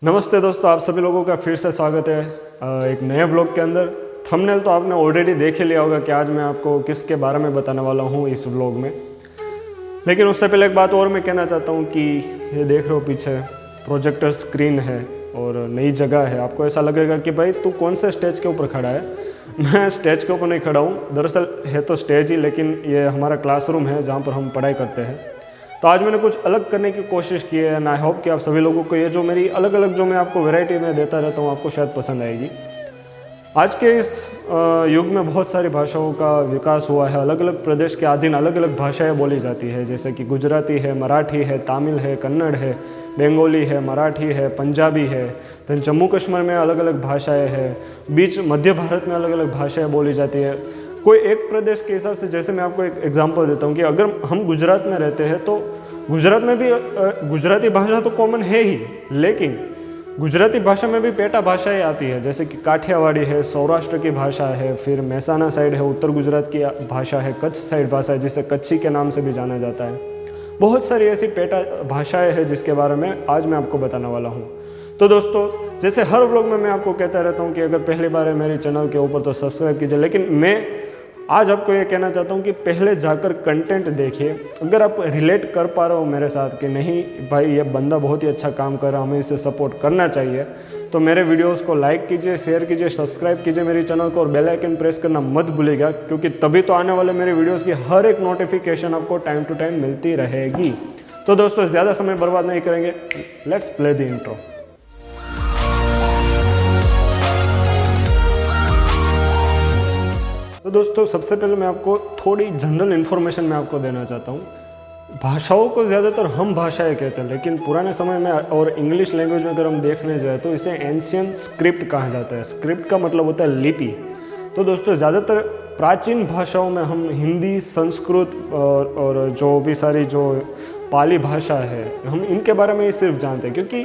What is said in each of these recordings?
नमस्ते दोस्तों, आप सभी लोगों का फिर से स्वागत है एक नए व्लॉग के अंदर। थंबनेल तो आपने ऑलरेडी देख ही लिया होगा कि आज मैं आपको किसके बारे में बताने वाला हूँ इस व्लॉग में। लेकिन उससे पहले एक बात और मैं कहना चाहता हूँ कि ये देख रहे हो पीछे प्रोजेक्टर स्क्रीन है और नई जगह है। आपको ऐसा लगेगा कि भाई तू कौन से स्टेज के ऊपर खड़ा है। मैं स्टेज के ऊपर नहीं खड़ा हूँ, दरअसल है तो स्टेज ही, लेकिन ये हमारा क्लासरूम है जहाँ पर हम पढ़ाई करते हैं। तो आज मैंने कुछ अलग करने की कोशिश की है एंड आई होप कि आप सभी लोगों को ये जो मेरी अलग अलग जो मैं आपको वैरायटी में देता रहता हूँ आपको शायद पसंद आएगी। आज के इस युग में बहुत सारी भाषाओं का विकास हुआ है। अलग अलग प्रदेश के अधीन अलग अलग भाषाएं बोली जाती है, जैसे कि गुजराती है, मराठी है, तमिल है, कन्नड़ है, बंगाली है, मराठी है, पंजाबी है। देन जम्मू कश्मीर में अलग अलग भाषाएँ हैं, बीच मध्य भारत में अलग अलग भाषाएँ बोली जाती है। कोई एक प्रदेश के हिसाब से, जैसे मैं आपको एक एग्जांपल देता हूँ कि अगर हम गुजरात में रहते हैं तो गुजरात में भी गुजराती भाषा तो कॉमन है ही, लेकिन गुजराती भाषा में भी पेटा भाषाएं आती है, जैसे कि काठियावाड़ी है, सौराष्ट्र की भाषा है, फिर महसाना साइड है, उत्तर गुजरात की भाषा है, कच्छ साइड भाषा है जिसे कच्छी के नाम से भी जाना जाता है। बहुत सारी ऐसी पेटा भाषाएँ हैं जिसके बारे में आज मैं आपको बताने वाला हूँ। तो दोस्तों, जैसे हर व्लॉग में मैं आपको कहता रहता हूँ कि अगर पहली बार है मेरे चैनल के ऊपर तो सब्सक्राइब कीजिए, लेकिन मैं आज आपको ये कहना चाहता हूँ कि पहले जाकर कंटेंट देखिए। अगर आप रिलेट कर पा रहे हो मेरे साथ कि नहीं भाई ये बंदा बहुत ही अच्छा काम कर रहा है, हमें इसे सपोर्ट करना चाहिए, तो मेरे वीडियोस को लाइक कीजिए, शेयर कीजिए, सब्सक्राइब कीजिए मेरे चैनल को और बेल आइकन प्रेस करना मत भूलिएगा, क्योंकि तभी तो आने वाले मेरे वीडियोज़ की हर एक नोटिफिकेशन आपको टाइम टू टाइम मिलती रहेगी। तो दोस्तों, ज़्यादा समय बर्बाद नहीं करेंगे, लेट्स प्ले द इंट्रो। तो दोस्तों, सबसे पहले मैं आपको थोड़ी जनरल इन्फॉर्मेशन मैं आपको देना चाहता हूँ। भाषाओं को ज़्यादातर हम भाषाएं कहते हैं, लेकिन पुराने समय में और इंग्लिश लैंग्वेज में अगर हम देखने जाए तो इसे एंशियंट स्क्रिप्ट कहा जाता है। स्क्रिप्ट का मतलब होता है लिपि। तो दोस्तों, ज़्यादातर प्राचीन भाषाओं में हम हिंदी, संस्कृत और जो भी सारी जो पाली भाषा है, हम इनके बारे में ही सिर्फ जानते हैं, क्योंकि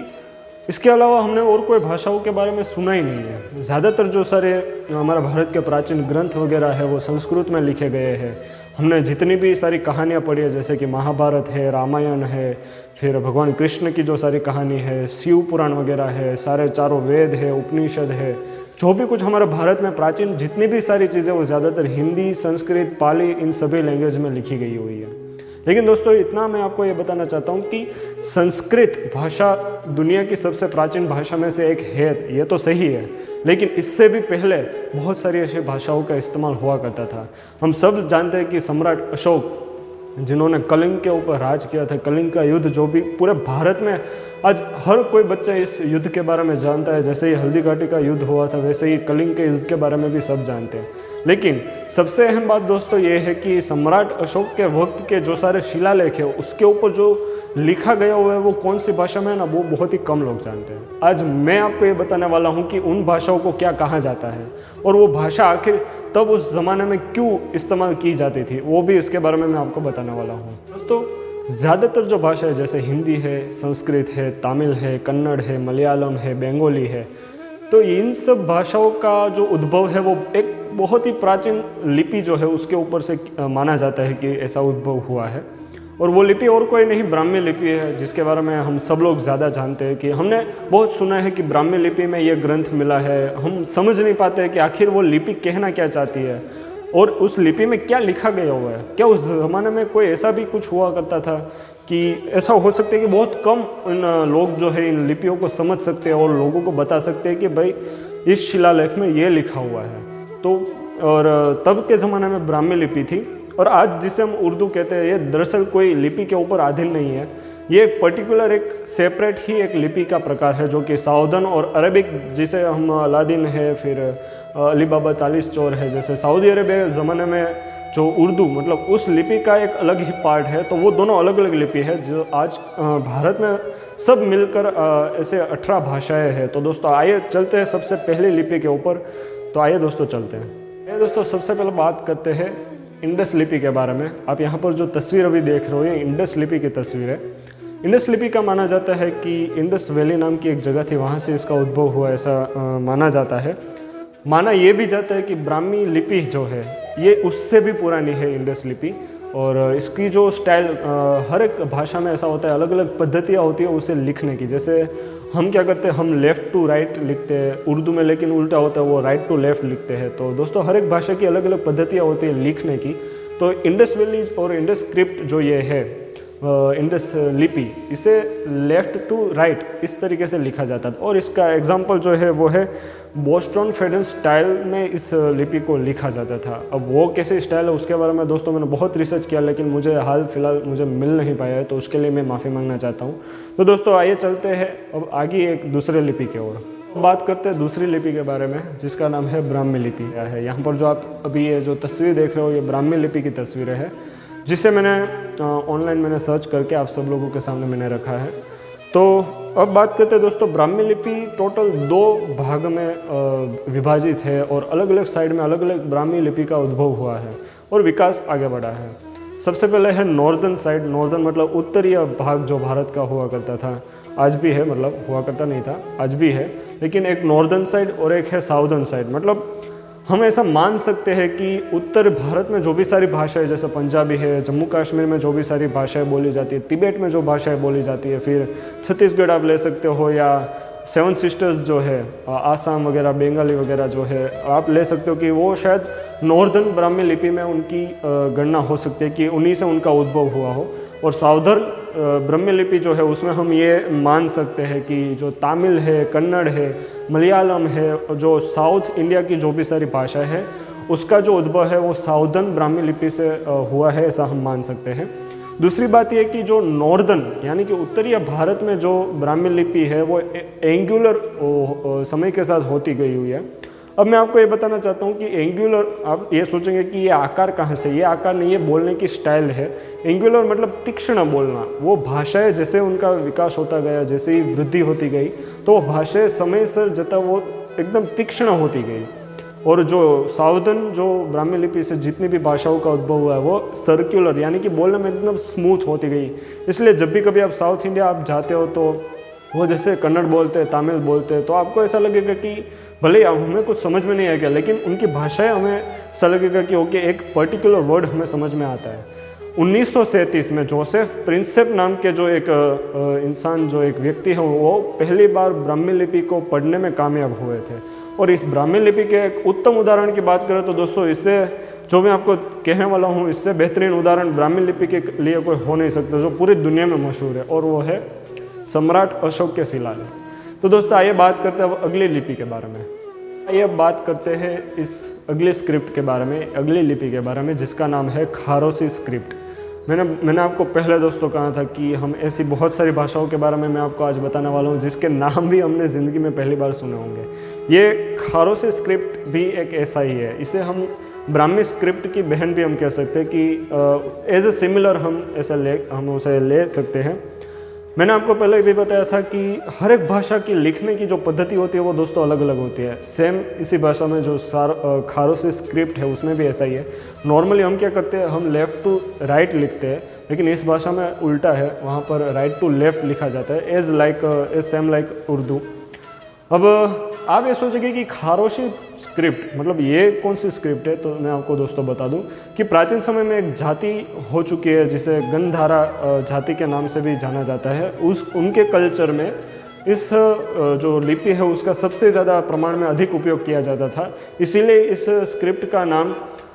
इसके अलावा हमने और कोई भाषाओं के बारे में सुना ही नहीं है। ज़्यादातर जो सारे हमारा भारत के प्राचीन ग्रंथ वगैरह है वो संस्कृत में लिखे गए हैं। हमने जितनी भी सारी कहानियाँ पढ़ी है, जैसे कि महाभारत है, रामायण है, फिर भगवान कृष्ण की जो सारी कहानी है, शिव पुराण वगैरह है, सारे चारों वेद है, उपनिषद है, जो भी कुछ हमारे भारत में प्राचीन जितनी भी सारी चीज़ें वो ज़्यादातर हिंदी, संस्कृत, पाली, इन सभी लैंग्वेज में लिखी गई हुई है। लेकिन दोस्तों, इतना मैं आपको ये बताना चाहता हूँ कि संस्कृत भाषा दुनिया की सबसे प्राचीन भाषा में से एक है, ये तो सही है, लेकिन इससे भी पहले बहुत सारी ऐसी भाषाओं का इस्तेमाल हुआ करता था। हम सब जानते हैं कि सम्राट अशोक, जिन्होंने कलिंग के ऊपर राज किया था, कलिंग का युद्ध जो भी पूरे भारत में आज हर कोई बच्चा इस युद्ध के बारे में जानता है। जैसे ही हल्दी घाटी का युद्ध हुआ था, वैसे ही कलिंग के युद्ध के बारे में भी सब जानते हैं। लेकिन सबसे अहम बात दोस्तों ये है कि सम्राट अशोक के वक्त के जो सारे शिलालेख है उसके ऊपर जो लिखा गया हुआ है वो कौन सी भाषा में है ना, वो बहुत ही कम लोग जानते हैं। आज मैं आपको ये बताने वाला हूँ कि उन भाषाओं को क्या कहा जाता है और वो भाषा आखिर तब उस ज़माने में क्यों इस्तेमाल की जाती थी, वो भी इसके बारे में मैं आपको बताने वाला हूँ। दोस्तों, ज़्यादातर जो भाषा है, जैसे हिंदी है, संस्कृत है, तमिल है, कन्नड़ है, मलयालम है, बंगाली है, तो इन सब भाषाओं का जो उद्भव है वो एक बहुत ही प्राचीन लिपि जो है उसके ऊपर से माना जाता है कि ऐसा उद्भव हुआ है। और वो लिपि और कोई नहीं, ब्राह्मी लिपि है, जिसके बारे में हम सब लोग ज़्यादा जानते हैं कि हमने बहुत सुना है कि ब्राह्मी लिपि में ये ग्रंथ मिला है। हम समझ नहीं पाते हैं कि आखिर वो लिपि कहना क्या चाहती है और उस लिपि में क्या लिखा गया हुआ है। क्या उस ज़माने में कोई ऐसा भी कुछ हुआ करता था कि ऐसा हो सकता है कि बहुत कम लोग जो है इन लिपियों को समझ सकते हैं और लोगों को बता सकते हैं कि भाई इस शिलालेख में ये लिखा हुआ है। तो और तब के ज़माने में ब्राह्मी लिपि थी, और आज जिसे हम उर्दू कहते हैं ये दरअसल कोई लिपि के ऊपर अधीन नहीं है। ये एक पर्टिकुलर एक सेपरेट ही एक लिपि का प्रकार है, जो कि साउदर्न और अरबिक, जिसे हम अलादीन है, फिर अली बाबा 40 चोर है, जैसे सऊदी अरबिया ज़माने में जो उर्दू मतलब उस लिपि का एक अलग ही पार्ट है। तो वो दोनों अलग अलग लिपि है जो आज भारत में सब मिलकर ऐसे 18 भाषाएं हैं। तो दोस्तों, आइए चलते हैं सबसे पहले लिपि के ऊपर। तो आइए दोस्तों चलते हैं। दोस्तों, सबसे पहले बात करते हैं इंडस लिपि के बारे में। आप यहाँ पर जो तस्वीर अभी देख रहे हो ये इंडस लिपि की तस्वीर है। इंडस लिपि का माना जाता है कि इंडस वैली नाम की एक जगह थी, वहाँ से इसका उद्भव हुआ, ऐसा माना जाता है। माना ये भी जाता है कि ब्राह्मी लिपि जो है ये उससे भी पुरानी है इंडस लिपि, और इसकी जो स्टाइल हर एक भाषा में ऐसा होता है, अलग अलग पद्धतियाँ होती है उसे लिखने की। जैसे हम क्या करते हैं, हम लेफ़्ट टू राइट लिखते हैं उर्दू में, लेकिन उल्टा होता है, वो राइट टू लेफ़्ट लिखते हैं। तो दोस्तों हर एक भाषा की अलग अलग पद्धतियाँ होती है लिखने की। तो इंडस वैली और इंडस स्क्रिप्ट जो ये है, इंडस लिपि, इसे लेफ़्ट टू राइट इस तरीके से लिखा जाता था। और इसका एग्जाम्पल जो है वो है बोस्टन फेडन स्टाइल में इस लिपि को लिखा जाता था। अब वो कैसे स्टाइल है उसके बारे में दोस्तों मैंने बहुत रिसर्च किया, लेकिन मुझे हाल फिलहाल मुझे मिल नहीं पाया है, तो उसके लिए मैं माफ़ी मांगना चाहता हूँ। तो दोस्तों आइए चलते हैं अब आगे एक दूसरे लिपि की ओर। बात करते हैं दूसरी लिपि के बारे में, जिसका नाम है ब्राह्मी लिपि है। यहाँ पर जो आप अभी ये जो तस्वीर देख रहे हो, ये ब्राह्मी लिपि की तस्वीरें है, जिसे मैंने ऑनलाइन मैंने सर्च करके आप सब लोगों के सामने मैंने रखा है। तो अब बात करते हैं दोस्तों, ब्राह्मी लिपि टोटल 2 भाग में विभाजित है और अलग अलग साइड में अलग अलग ब्राह्मी लिपि का उद्भव हुआ है और विकास आगे बढ़ा है। सबसे पहले है नॉर्दर्न साइड। नॉर्दर्न मतलब उत्तरीय भाग जो भारत का हुआ करता था, आज भी है, मतलब हुआ करता नहीं था, आज भी है, लेकिन एक नॉर्दर्न साइड और एक है साउदर्न साइड। मतलब हम ऐसा मान सकते हैं कि उत्तर भारत में जो भी सारी भाषाएं, जैसे पंजाबी है, जम्मू कश्मीर में जो भी सारी भाषाएं बोली जाती है, तिब्बत में जो भाषाएं बोली जाती है, फिर छत्तीसगढ़ आप ले सकते हो, या 7 सिस्टर्स जो है आसाम वगैरह, बंगाली वगैरह जो है आप ले सकते हो, कि वो शायद नॉर्दर्न ब्राह्मी लिपि में उनकी गणना हो सकती है कि उन्हीं से उनका उद्भव हुआ हो। और साउदर्न ब्राह्मी लिपि जो है उसमें हम ये मान सकते हैं कि जो तमिल है, कन्नड़ है, मलयालम है, जो साउथ इंडिया की जो भी सारी भाषा है उसका जो उद्भव है वो साउदर्न ब्राह्मी लिपि से हुआ है, ऐसा हम मान सकते हैं। दूसरी बात यह कि जो नॉर्दर्न यानी कि उत्तरीय भारत में जो ब्राह्मी लिपि है वो एंगुलर समय के साथ होती गई हुई है। अब मैं आपको ये बताना चाहता हूँ कि एंगुलर, आप ये सोचेंगे कि ये आकार कहाँ से, ये आकार नहीं है, बोलने की स्टाइल है। एंगुलर मतलब तीक्ष्ण बोलना। वो भाषाएं जैसे उनका विकास होता गया, जैसे ही वृद्धि होती गई, तो वो भाषाएं समय से जता वो एकदम तीक्ष्ण होती गई। और जो साउदर्न जो ब्राह्मी लिपि से जितनी भी भाषाओं का उद्भव हुआ है वो सर्कुलर यानी कि बोलने में एकदम स्मूथ होती गई। इसलिए जब भी कभी आप साउथ इंडिया आप जाते हो तो वो जैसे कन्नड़ बोलते हैं, तमिल बोलते हैं, तो आपको ऐसा लगेगा कि भले हमें कुछ समझ में नहीं आएगा, लेकिन उनकी भाषाएं हमें ऐसा लगेगा कि ओके एक पर्टिकुलर वर्ड हमें समझ में आता है। 1937 में जोसेफ प्रिंसेप नाम के जो एक इंसान, जो एक व्यक्ति है, वो पहली बार ब्राह्मी लिपि को पढ़ने में कामयाब हुए थे। और इस ब्राह्मी लिपि के एक उत्तम उदाहरण की बात करें तो दोस्तों, इससे जो मैं आपको कहने वाला हूँ, इससे बेहतरीन उदाहरण ब्राह्मी लिपि के लिए कोई हो नहीं सकता, जो पूरी दुनिया में मशहूर है, और वो है सम्राट अशोक के शिलालेख। तो दोस्तों आइए बात करते हैं अब अगली लिपि के बारे में। आइए अब बात करते हैं इस अगली स्क्रिप्ट के बारे में, अगली लिपि के बारे में, जिसका नाम है खारोसी स्क्रिप्ट। मैंने आपको पहले दोस्तों कहा था कि हम ऐसी बहुत सारी भाषाओं के बारे में मैं आपको आज बताने वाला हूँ जिसके नाम भी हमने ज़िंदगी में पहली बार सुने होंगे। ये खारोसी स्क्रिप्ट भी एक ऐसा ही है। इसे हम ब्राह्मी स्क्रिप्ट की बहन भी हम कह सकते हैं कि एज ए सिमिलर हम उसे ले सकते हैं। मैंने आपको पहले भी बताया था कि हर एक भाषा की लिखने की जो पद्धति होती है वो दोस्तों अलग अलग होती है। सेम इसी भाषा में जो खारोसी स्क्रिप्ट है उसमें भी ऐसा ही है। नॉर्मली हम क्या करते हैं, हम लेफ़्ट टू राइट लिखते हैं, लेकिन इस भाषा में उल्टा है, वहाँ पर राइट टू लेफ़्ट लिखा जाता है, एज सेम लाइक उर्दू। अब आप ये सोचेंगे कि खारोशी स्क्रिप्ट मतलब ये कौन सी स्क्रिप्ट है, तो मैं आपको दोस्तों बता दूं कि प्राचीन समय में एक जाति हो चुकी है जिसे गंधारा जाति के नाम से भी जाना जाता है। उनके कल्चर में इस जो लिपि है उसका सबसे ज़्यादा प्रमाण में अधिक उपयोग किया जाता था, इसीलिए इस स्क्रिप्ट का नाम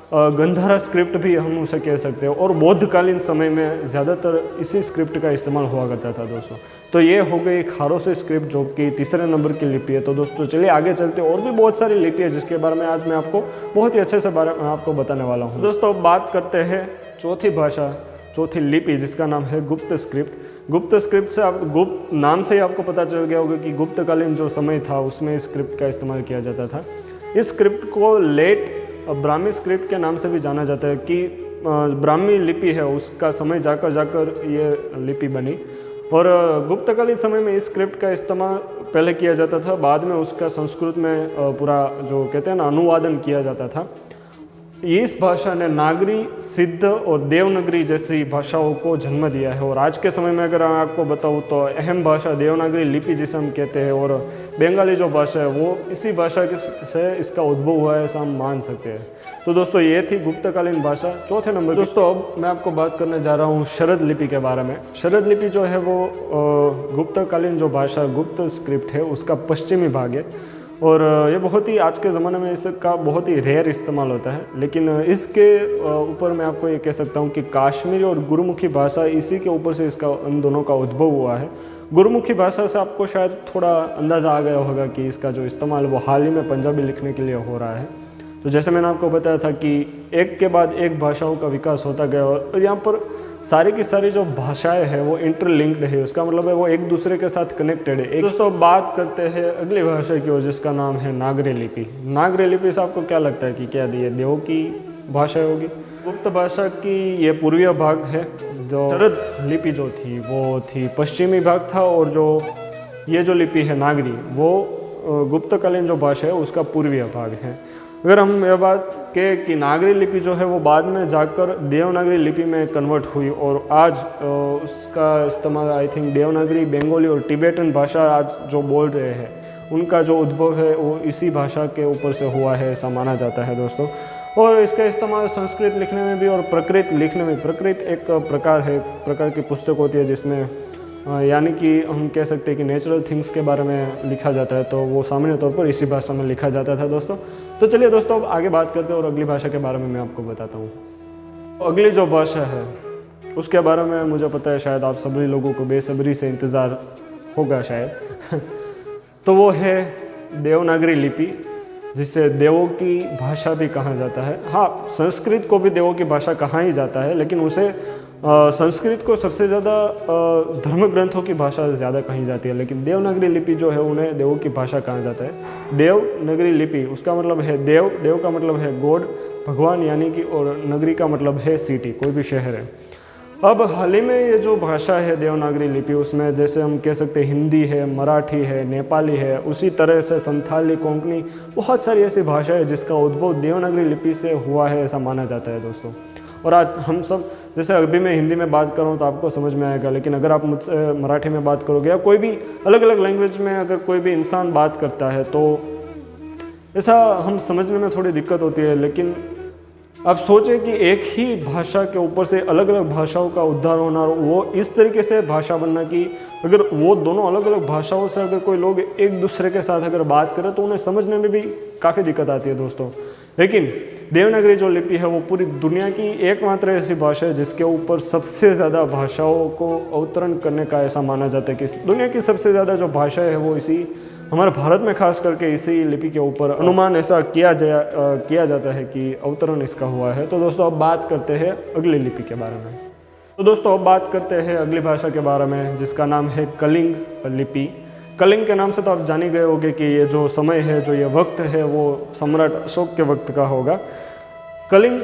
गंधारा स्क्रिप्ट भी हम उसे कह सकते हैं। और बौद्धकालीन समय में ज़्यादातर इसी स्क्रिप्ट का इस्तेमाल हुआ करता था दोस्तों। तो ये हो गई खारोसी स्क्रिप्ट जो कि तीसरे नंबर की लिपि है। तो दोस्तों चलिए आगे चलते हैं, और भी बहुत सारी लिपि है जिसके बारे में आज मैं आपको बहुत ही अच्छे से बारे में आपको बताने वाला हूँ। दोस्तों अब बात करते हैं चौथी भाषा, चौथी लिपि, जिसका नाम है गुप्त स्क्रिप्ट। गुप्त स्क्रिप्ट से आप गुप्त नाम से ही आपको पता चल गया होगा कि गुप्तकालीन जो समय था उसमें इस स्क्रिप्ट का इस्तेमाल किया जाता था। इस स्क्रिप्ट को लेट ब्राह्मी स्क्रिप्ट के नाम से भी जाना जाता है कि ब्राह्मी लिपि है उसका समय जाकर ये लिपि बनी। और गुप्तकालीन समय में इस स्क्रिप्ट का इस्तेमाल पहले किया जाता था, बाद में उसका संस्कृत में पूरा जो कहते हैं ना अनुवादन किया जाता था। इस भाषा ने नागरी, सिद्ध और देवनागरी जैसी भाषाओं को जन्म दिया है। और आज के समय में अगर मैं आपको बताऊं तो अहम भाषा देवनागरी लिपि जिसे हम कहते हैं, और बंगाली जो भाषा है वो इसी भाषा से इसका उद्भव हुआ है, ऐसा हम मान सकते हैं। तो दोस्तों ये थी गुप्तकालीन भाषा। चौथे नंबर दोस्तों अब मैं आपको बात करने जा रहा हूँ शरद लिपि के बारे में। शरद लिपि जो है वो गुप्तकालीन जो भाषा गुप्त स्क्रिप्ट है उसका पश्चिमी भाग है, और ये बहुत ही आज के ज़माने में इसका बहुत ही रेयर इस्तेमाल होता है। लेकिन इसके ऊपर मैं आपको ये कह सकता हूँ कि काश्मीरी और गुरुमुखी भाषा इसी के ऊपर से इसका इन दोनों का उद्भव हुआ है। गुरुमुखी भाषा से आपको शायद थोड़ा अंदाज़ा आ गया होगा कि इसका जो इस्तेमाल वो हाल ही में पंजाबी लिखने के लिए हो रहा है। तो जैसे मैंने आपको बताया था कि एक के बाद एक भाषाओं का विकास होता गया, और यहाँ पर सारी की सारी जो भाषाएं हैं वो इंटरलिंक्ड है। उसका मतलब है वो एक दूसरे के साथ कनेक्टेड है। एक दोस्तों अब बात करते हैं अगली भाषा की ओर, जिसका नाम है नागरी लिपि। नागरी लिपि से आपको क्या लगता है कि क्या ये देवों की भाषा होगी? गुप्त भाषा की ये पूर्वीय भाग है। जो शरद लिपि जो थी वो थी पश्चिमी भाग था, और जो ये जो लिपि है नागरी वो गुप्तकालीन जो भाषा है उसका पूर्वीय भाग है। अगर हम यह बात कहें कि नागरी लिपि जो है वो बाद में जाकर देवनागरी लिपि में कन्वर्ट हुई, और आज उसका इस्तेमाल आई थिंक देवनागरी, बंगाली और तिब्बतन भाषा आज जो बोल रहे हैं उनका जो उद्भव है वो इसी भाषा के ऊपर से हुआ है, ऐसा माना जाता है दोस्तों। और इसका इस्तेमाल संस्कृत लिखने में भी और प्रकृत लिखने में। प्रकृत एक प्रकार है, प्रकार की पुस्तक होती है जिसमें यानी कि हम कह सकते हैं कि नेचुरल थिंग्स के बारे में लिखा जाता है, तो वो सामान्य तौर पर इसी भाषा में लिखा जाता था दोस्तों। तो चलिए दोस्तों अब आगे बात करते हैं और अगली भाषा के बारे में मैं आपको बताता हूँ। अगली जो भाषा है उसके बारे में मुझे पता है शायद आप सभी लोगों को बेसब्री से इंतज़ार होगा शायद तो वो है देवनागरी लिपि, जिसे देवों की भाषा भी कहा जाता है। हाँ, संस्कृत को भी देवों की भाषा कहा ही जाता है, लेकिन उसे संस्कृत को सबसे ज़्यादा धर्म ग्रंथों की भाषा ज़्यादा कही जाती है, लेकिन देवनागरी लिपि जो है उन्हें देवों की भाषा कहा जाता है। देवनागरी लिपि उसका मतलब है देव, देव का मतलब है गॉड, भगवान यानी कि, और नगरी का मतलब है सिटी, कोई भी शहर है। अब हाल ही में ये जो भाषा है देवनागरी लिपि, उसमें जैसे हम कह सकते हैं हिंदी है, मराठी है, नेपाली है, उसी तरह से संथाली, कोंकणी, बहुत सारी ऐसी भाषा है जिसका उद्भव देवनागरी लिपि से हुआ है, ऐसा माना जाता है दोस्तों। और आज हम सब, जैसे अभी मैं हिंदी में बात करूँ तो आपको समझ में आएगा, लेकिन अगर आप मुझसे मराठी में बात करोगे या कोई भी अलग अलग लैंग्वेज में अगर कोई भी इंसान बात करता है तो ऐसा हम समझने में थोड़ी दिक्कत होती है। लेकिन आप सोचें कि एक ही भाषा के ऊपर से अलग अलग भाषाओं का उद्धार होना, वो इस तरीके से भाषा बनना कि अगर वो दोनों अलग अलग भाषाओं से अगर कोई लोग एक दूसरे के साथ अगर बात करें तो उन्हें समझने में भी काफ़ी दिक्कत आती है दोस्तों। लेकिन देवनागरी जो लिपि है वो पूरी दुनिया की एकमात्र ऐसी भाषा है जिसके ऊपर सबसे ज़्यादा भाषाओं को अवतरण करने का ऐसा माना जाता है कि दुनिया की सबसे ज़्यादा जो भाषा है वो इसी हमारे भारत में खास करके इसी लिपि के ऊपर अनुमान ऐसा किया जाता है कि अवतरण इसका हुआ है। तो दोस्तों अब बात करते हैं अगली लिपि के बारे में। तो दोस्तों अब बात करते हैं अगली भाषा के बारे में जिसका नाम है कलिंग लिपि। कलिंग के नाम से तो आप जान ही गए होंगे कि ये जो समय है, जो ये वक्त है, वो सम्राट अशोक के वक्त का होगा। कलिंग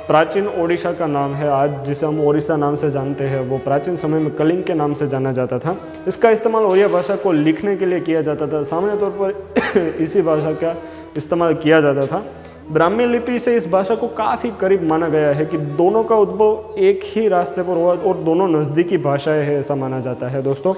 प्राचीन ओडिशा का नाम है, आज जिसे हम ओडिशा नाम से जानते हैं, वो प्राचीन समय में कलिंग के नाम से जाना जाता था। इसका इस्तेमाल ओडिया भाषा को लिखने के लिए किया जाता था। सामान्य तौर पर इसी भाषा का इस्तेमाल किया जाता था। ब्राह्मी लिपि से इस भाषा को काफ़ी करीब माना गया है कि दोनों का उद्भव एक ही रास्ते पर हुआ और दोनों नज़दीकी भाषाएँ हैं, ऐसा माना जाता है दोस्तों।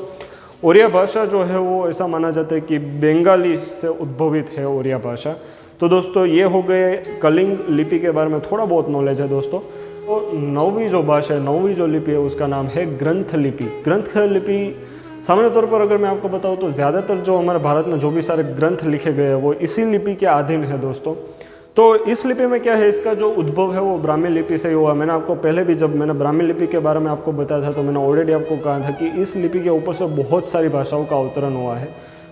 ओडिया भाषा जो है वो ऐसा माना जाता है कि बंगाली से उद्भवित है ओडिया भाषा। तो दोस्तों ये हो गए कलिंग लिपि के बारे में थोड़ा बहुत नॉलेज है दोस्तों। और नौवीं जो भाषा है, नौवीं जो लिपि है उसका नाम है ग्रंथ लिपि। ग्रंथ लिपि सामान्य तौर पर अगर मैं आपको बताऊँ तो ज़्यादातर जो हमारे भारत में जो भी सारे ग्रंथ लिखे गए हैं वो इसी लिपि के अधीन है दोस्तों। तो इस लिपि में क्या है, इसका जो उद्भव है वो ब्राह्मी लिपि से ही हुआ। मैंने आपको पहले भी जब मैंने ब्राह्मी लिपि के बारे में आपको बताया था तो मैंने ऑलरेडी आपको कहा था कि इस लिपि के ऊपर से बहुत सारी भाषाओं का अवतरण हुआ है,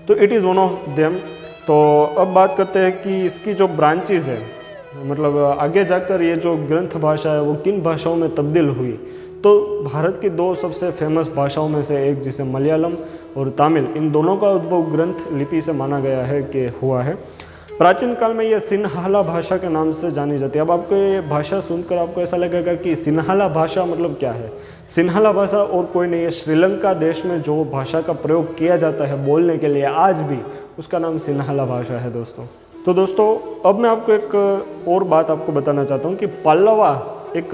तो it is one of them. तो अब बात करते हैं कि इसकी जो ब्रांचेज है, मतलब आगे जाकर ये जो ग्रंथ भाषा है वो किन भाषाओं में तब्दील हुई। तो भारत की दो सबसे फेमस भाषाओं में से एक, जिसे मलयालम और तमिल, इन दोनों का उद्भव ग्रंथ लिपि से माना गया है कि हुआ है। प्राचीन काल में यह सिन्हाला भाषा के नाम से जानी जाती है। अब आपको ये भाषा सुनकर आपको ऐसा लगेगा कि सिन्हाला भाषा मतलब क्या है। सिन्हाला भाषा और कोई नहीं है, श्रीलंका देश में जो भाषा का प्रयोग किया जाता है बोलने के लिए आज भी, उसका नाम सिन्हाला भाषा है दोस्तों। तो दोस्तों अब मैं आपको एक और बात आपको बताना चाहता हूँ कि पल्लवा एक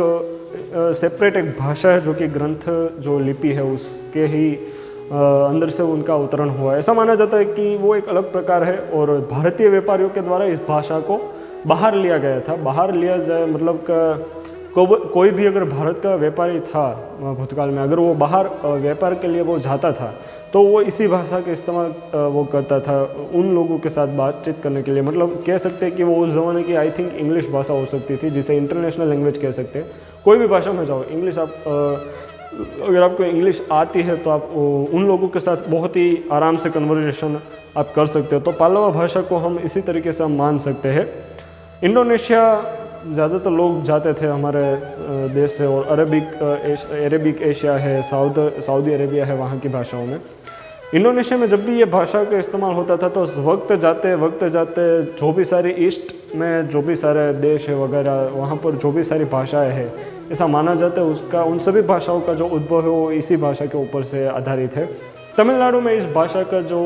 सेपरेट एक भाषा है जो कि ग्रंथ जो लिपि है उसके ही अंदर से उनका अवतरण हुआ है। ऐसा माना जाता है कि वो एक अलग प्रकार है और भारतीय व्यापारियों के द्वारा इस भाषा को बाहर लिया गया था। बाहर लिया जाए मतलब कोई भी अगर भारत का व्यापारी था भूतकाल में, अगर वो बाहर व्यापार के लिए वो जाता था तो वो इसी भाषा का इस्तेमाल वो करता था उन लोगों के साथ बातचीत करने के लिए। मतलब कह सकते हैं कि वो उस ज़माने की आई थिंक इंग्लिश भाषा हो सकती थी, जिसे इंटरनेशनल लैंग्वेज कह सकते हैं। कोई भी भाषा में जाओ इंग्लिश, आप अगर आपको इंग्लिश आती है तो आप उन लोगों के साथ बहुत ही आराम से कन्वर्सेशन आप कर सकते हो। तो पल्लवा भाषा को हम इसी तरीके से हम मान सकते हैं। इंडोनेशिया ज़्यादातर लोग जाते थे हमारे देश से, और अरेबिक एशिया है, सऊदी अरेबिया है, वहाँ की भाषाओं में। इंडोनेशिया में जब भी ये भाषा का इस्तेमाल होता था तो वक्त जाते जो भी सारी ईस्ट में जो भी सारे देश है वगैरह, वहाँ पर जो भी सारी भाषाएं हैं, ऐसा माना जाता है उसका उन सभी भाषाओं का जो उद्भव है वो इसी भाषा के ऊपर से आधारित है। तमिलनाडु में इस भाषा का जो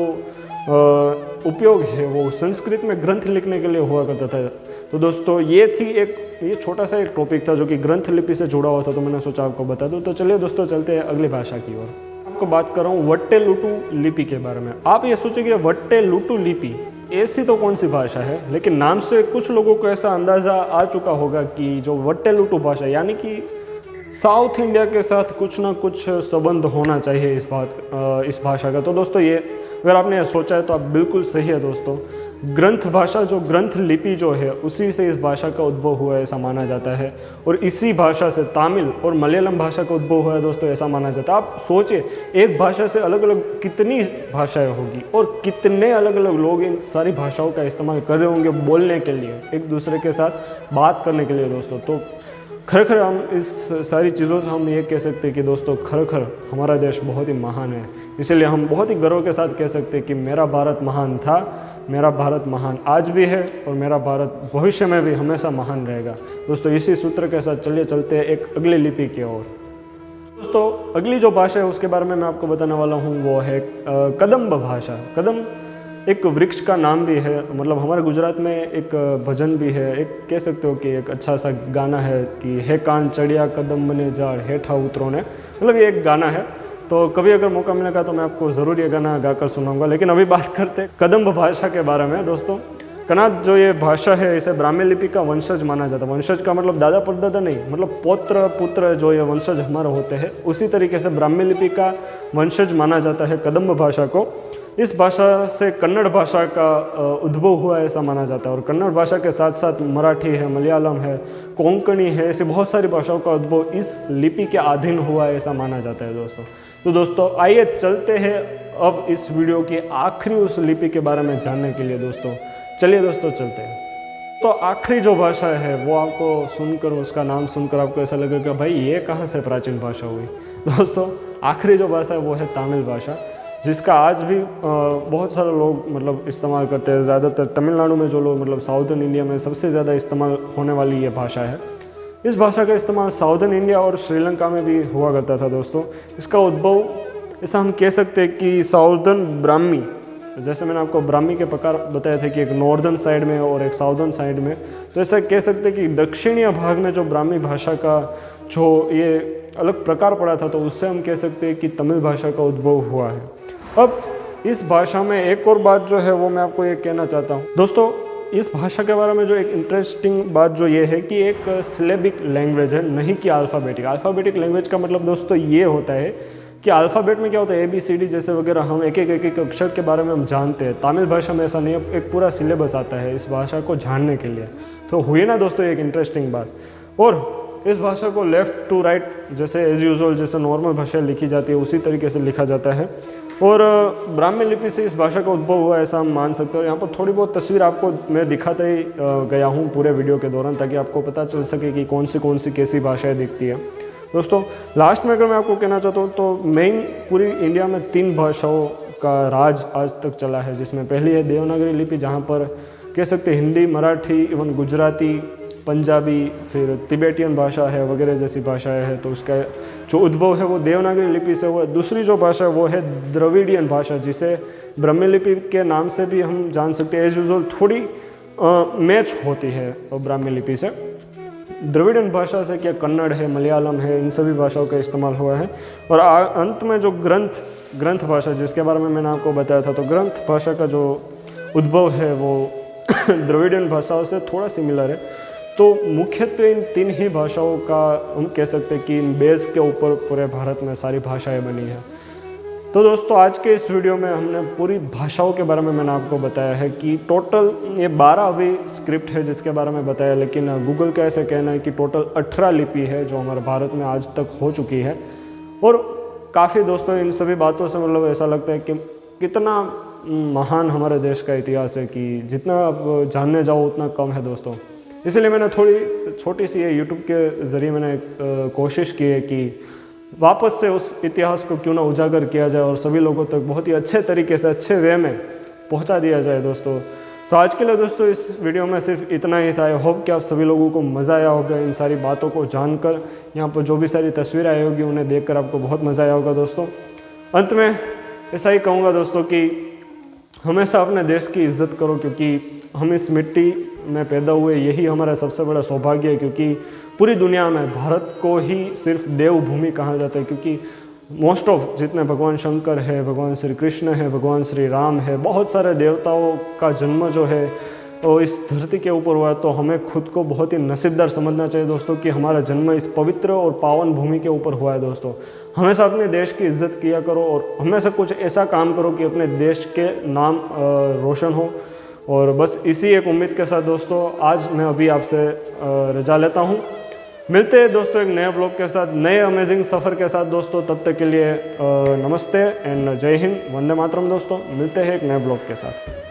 उपयोग है वो संस्कृत में ग्रंथ लिखने के लिए हुआ करता था। तो दोस्तों ये छोटा सा एक टॉपिक था जो कि ग्रंथ लिपि से जुड़ा हुआ था, तो मैंने सोचा आपको बता दूं। तो चलिए दोस्तों चलते हैं अगली भाषा की ओर। आपको बात कर रहा हूँ वट्टेलुटु लिपि के बारे में। आप ये सोचेंगे वट्टेलुटु लिपि ऐसी तो कौन सी भाषा है, लेकिन नाम से कुछ लोगों को ऐसा अंदाज़ा आ चुका होगा कि जो वट्टेलुटु भाषा यानी कि साउथ इंडिया के साथ कुछ ना कुछ संबंध होना चाहिए इस भाषा का। तो दोस्तों ये अगर आपने सोचा है तो आप बिल्कुल सही है दोस्तों। ग्रंथ भाषा जो ग्रंथ लिपि जो है उसी से इस भाषा का उद्भव हुआ है ऐसा माना जाता है, और इसी भाषा से तमिल और मलयालम भाषा का उद्भव हुआ है दोस्तों ऐसा माना जाता है। आप सोचिए एक भाषा से अलग अलग कितनी भाषाएं होगी और कितने अलग अलग लोग इन सारी भाषाओं का इस्तेमाल कर रहे होंगे बोलने के लिए, एक दूसरे के साथ बात करने के लिए दोस्तों। तो खरखर हम इस सारी चीज़ों से हम ये कह सकते हैं कि दोस्तों खरखर हमारा देश बहुत ही महान है। इसीलिए हम बहुत ही गर्व के साथ कह सकते हैं कि मेरा भारत महान था, मेरा भारत महान आज भी है और मेरा भारत भविष्य में भी हमेशा महान रहेगा। दोस्तों इसी सूत्र के साथ चलिए चलते हैं एक अगली लिपि की ओर। दोस्तों अगली जो भाषा है उसके बारे में मैं आपको बताने वाला हूँ वो है कदम्ब भाषा। कदम्ब एक वृक्ष का नाम भी है, मतलब हमारे गुजरात में एक भजन भी है, एक कह सकते हो कि एक अच्छा सा गाना है कि हे कान चढ़िया कदम बने जाड़ हेठा उतरो ने, मतलब ये एक गाना है। तो कभी अगर मौका मिलेगा तो मैं आपको ज़रूर ये गाना गाकर सुनाऊंगा। लेकिन अभी बात करते हैं कदम्ब भाषा के बारे में। दोस्तों कन्नड़ जो ये भाषा है इसे ब्राह्मी लिपि का वंशज माना जाता है। वंशज का मतलब दादा परदादा नहीं, मतलब पौत्र पुत्र जो ये वंशज हमारे होते हैं, उसी तरीके से ब्राह्मी लिपि का वंशज माना जाता है कदम्ब भाषा को। इस भाषा से कन्नड़ भाषा का उद्भव हुआ है ऐसा माना जाता है, और कन्नड़ भाषा के साथ साथ मराठी है, मलयालम है, कोंकणी है, ऐसी बहुत सारी भाषाओं का उद्भव इस लिपि के अधीन हुआ है ऐसा माना जाता है दोस्तों। तो दोस्तों आइए चलते हैं अब इस वीडियो की आखिरी उस लिपि के बारे में जानने के लिए दोस्तों। चलिए दोस्तों चलते हैं। तो आखिरी जो भाषा है वो आपको सुनकर, उसका नाम सुनकर आपको ऐसा लगेगा भाई ये कहाँ से प्राचीन भाषा हुई। दोस्तों आखिरी जो भाषा है वो है तमिल भाषा, जिसका आज भी बहुत सारे लोग मतलब इस्तेमाल करते हैं। ज़्यादातर तमिलनाडु में जो लोग मतलब साउदर्न इंडिया में सबसे ज़्यादा इस्तेमाल होने वाली ये भाषा है। इस भाषा का इस्तेमाल साउदर्न इंडिया और श्रीलंका में भी हुआ करता था दोस्तों। इसका उद्भव ऐसा हम कह सकते हैं कि साउदर्न ब्राह्मी, जैसे मैंने आपको ब्राह्मी के प्रकार बताए थे कि एक नॉर्दर्न साइड में और एक साउदर्न साइड में, तो ऐसा कह सकते हैं कि दक्षिणीय भाग में जो ब्राह्मी भाषा का जो ये अलग प्रकार पड़ा था, तो उससे हम कह सकते हैं कि तमिल भाषा का उद्भव हुआ है। अब इस भाषा में एक और बात जो है वो मैं आपको ये कहना चाहता हूँ दोस्तों। इस भाषा के बारे में जो एक इंटरेस्टिंग बात जो ये है कि एक सिलेबिक लैंग्वेज है, नहीं कि अल्फ़ाबेटिक। अल्फ़ाबेटिक लैंग्वेज का मतलब दोस्तों ये होता है कि अल्फ़ाबेट में क्या होता है ABCD जैसे वगैरह हम एक एक अक्षर के बारे में हम जानते हैं। तमिल भाषा में ऐसा नहीं है, एक पूरा सिलेबस आता है इस भाषा को जानने के लिए। तो हुई ना दोस्तों एक इंटरेस्टिंग बात। और इस भाषा को लेफ़्ट टू राइट जैसे एज यूजुअल जैसे नॉर्मल भाषा लिखी जाती है उसी तरीके से लिखा जाता है, और ब्राह्मी लिपि से इस भाषा का उद्भव हुआ ऐसा हम मान सकते हो। यहाँ पर थोड़ी बहुत तस्वीर आपको मैं दिखाते ही गया हूँ पूरे वीडियो के दौरान, ताकि आपको पता चल सके कि कौन सी कैसी भाषाएं दिखती है। दोस्तों लास्ट में अगर मैं आपको कहना चाहता हूँ तो मेन पूरी इंडिया में 3 भाषाओं का राज आज तक चला है, जिसमें पहली है देवनागरी लिपि, जहाँ पर कह सकते हिंदी, मराठी, इवन गुजराती, पंजाबी, फिर तिबेटियन भाषा है वगैरह जैसी भाषाएं हैं। तो उसका जो उद्भव है वो देवनागरी लिपि से हुआ। दूसरी जो भाषा है वो है द्रविडियन भाषा, जिसे ब्राह्मी लिपि के नाम से भी हम जान सकते हैं। एज यूजुअल थोड़ी मैच होती है ब्राह्मी लिपि से। द्रविड़न भाषा से क्या कन्नड़ है, मलयालम है, इन सभी भाषाओं का इस्तेमाल हुआ है। और अंत में जो ग्रंथ भाषा जिसके बारे में मैंने आपको बताया था, तो ग्रंथ भाषा का जो उद्भव है वो द्रविड़न भाषाओं से थोड़ा सिमिलर है। तो मुख्यत्वे इन 3 ही भाषाओं का हम कह सकते हैं कि इन बेस के ऊपर पूरे भारत में सारी भाषाएं बनी है। तो दोस्तों आज के इस वीडियो में हमने पूरी भाषाओं के बारे में मैंने आपको बताया है कि टोटल ये 12 अभी स्क्रिप्ट है जिसके बारे में बताया, लेकिन गूगल का ऐसे कहना है कि टोटल 18 लिपि है जो हमारे भारत में आज तक हो चुकी है। और काफ़ी दोस्तों इन सभी बातों से मतलब ऐसा लगता है कि कितना महान हमारे देश का इतिहास है कि जितना आप जानने जाओ उतना कम है दोस्तों। इसलिए मैंने थोड़ी छोटी सी ये यूट्यूब के ज़रिए मैंने कोशिश की है कि वापस से उस इतिहास को क्यों ना उजागर किया जाए और सभी लोगों तक बहुत ही अच्छे तरीके से अच्छे वे में पहुंचा दिया जाए दोस्तों। तो आज के लिए दोस्तों इस वीडियो में सिर्फ इतना ही था। आई होप कि आप सभी लोगों को मज़ा आया होगा इन सारी बातों को जानकर। यहाँ पर जो भी सारी तस्वीरें आई होगी उन्हें देखकर आपको बहुत मज़ा आया होगा दोस्तों। अंत में ऐसा ही कहूँगा दोस्तों कि हमेशा अपने देश की इज़्ज़त करो, क्योंकि हम इस मिट्टी में पैदा हुए, यही हमारा सबसे बड़ा सौभाग्य है। क्योंकि पूरी दुनिया में भारत को ही सिर्फ देवभूमि कहा जाता है, क्योंकि मोस्ट ऑफ जितने भगवान शंकर है, भगवान श्री कृष्ण है, भगवान श्री राम है, बहुत सारे देवताओं का जन्म जो है वो इस धरती के ऊपर हुआ है। तो हमें खुद को बहुत ही नसीबदार समझना चाहिए दोस्तों कि हमारा जन्म इस पवित्र और पावन भूमि के ऊपर हुआ है दोस्तों। हमेशा अपने देश की इज्जत किया करो और हमेशा कुछ ऐसा काम करो कि अपने देश के नाम रोशन हो। और बस इसी एक उम्मीद के साथ दोस्तों आज मैं अभी आपसे रजा लेता हूँ। मिलते हैं दोस्तों एक नए ब्लॉग के साथ, नए अमेजिंग सफ़र के साथ दोस्तों। तब तक के लिए नमस्ते एंड जय हिंद, वंदे मातरम दोस्तों। मिलते हैं एक नए ब्लॉग के साथ।